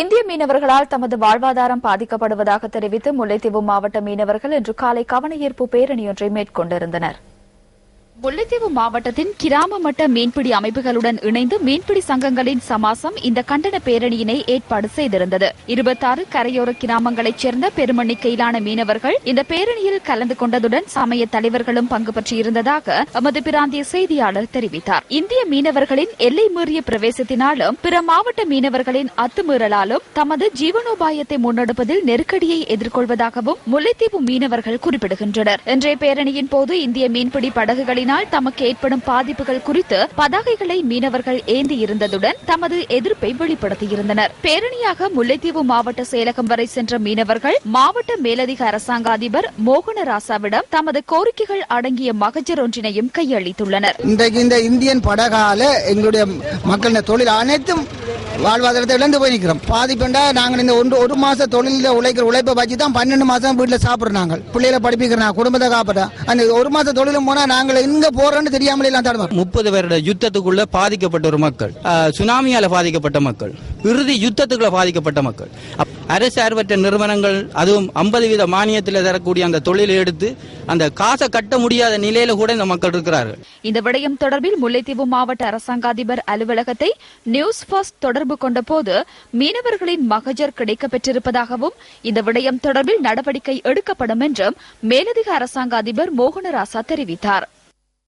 இந்திய மீனவர்களால் தமது வாழ்வாதாரம் பாதிக்கப்படுவதாக தெரிவித்து முல்லைத்தீவு மாவட்ட மீனவர்கள் இன்று காலை கவனஈர்ப்பு பேரணியொன்றை மேற்கொண்டிருந்தனர். முல்லைத்தீவு மாவட்டத்தின் கிராம மட்ட மீன்பிடி அமைப்புகளுடன் இணைந்து மீன்பிடி சங்கங்களின் சமாசம் இந்த கண்டன பேரணியினை ஏற்பாடு செய்திருந்தது. 26 கரையோர கிராமங்களைச் சேர்ந்த பெருமெண்ணிக்கையிலான மீனவர்கள் இந்த பேரணியில் கலந்து கொண்டதுடன் சமய தலைவர்களும் பங்கு பற்றியிருந்ததாக எமது பிராந்திய செய்தியாளர் தெரிவித்தார். இந்திய மீனவர்களின் எல்லை மீறிய பிரவேசத்தினாலும் பிற மாவட்ட மீனவர்களின் அத்துமீறலாலும் தமது ஜீவனோபாயத்தை முன்னெடுப்பதில் நெருக்கடியை எதிர்கொள்வதாகவும் முல்லைத்தீவு மீனவர்கள் குறிப்பிடுகின்றனர். இன்றைய பேரணியின் போது இந்திய மீன்பிடி படகுகளின் தமக்கு ஏற்படும் பாதிப்புகள் குறித்து பதாகைகளை மீனவர்கள் ஏந்தி இருந்ததுடன் தமது எதிர்ப்பை வெளிப்படுத்தியிருந்தனர். பேரணியாக முல்லைத்தீவு மாவட்ட செயலகம் வரை சென்ற மீனவர்கள் மாவட்ட மேலதிக அரசாங்க அதிபர் மோகனராசாவிடம் தமது கோரிக்கைகள் அடங்கிய மகஜர் ஒன்றினையும் கையளித்துள்ளனர். இன்றைக்கு இந்த இந்தியன் படகால எங்களுடைய மக்களின் தொழில் அனைத்தும் வாழ்வாதாரத்தை இழந்து போய் நிற்கிறோம். பாதிப்புண்டா நாங்கள் இந்த ஒரு மாசம் தொழில உழைப்பை வச்சு தான் 12 மாசம் வீட்டில் சாப்பிடுறாங்க, பிள்ளைகளை படிப்பிக்கிறோம், குடும்பத்தை காப்பாற்றோம். அந்த ஒரு மாசம் தொழிலும் போனா நாங்கள் எங்க போறோம்னு தெரியாமலே எல்லாம் தடுவோம். 30 வருட யுத்தத்துக்குள்ள பாதிக்கப்பட்ட ஒரு மக்கள், சுனாமியால பாதிக்கப்பட்ட மக்கள், இறுதி யுத்தத்துக்குள்ள பாதிக்கப்பட்ட மக்கள், அரசு சார்பற்ற நிறுவனங்கள் அதுவும் 50% மானியத்தில் தரக்கூடிய அந்த தொழிலை எடுத்து அந்த காசை கட்ட முடியாத நிலையில கூட இந்த மக்கள் இருக்கிறார்கள். இந்த விடயம் தொடர்பில் முல்லைத்தீவு மாவட்ட அரசாங்க அதிபர் அலுவலகத்தை நியூஸ் ஃபர்ஸ்ட் தொடர்பு கொண்ட போது மீனவர்களின் மகஜர் கிடைக்கப் பெற்றிருப்பதாகவும் இந்த விடயம் தொடர்பில் நடவடிக்கை எடுக்கப்படும் என்றும் மேலதிக அரசாங்க அதிபர் மோகனராசா தெரிவித்தார்.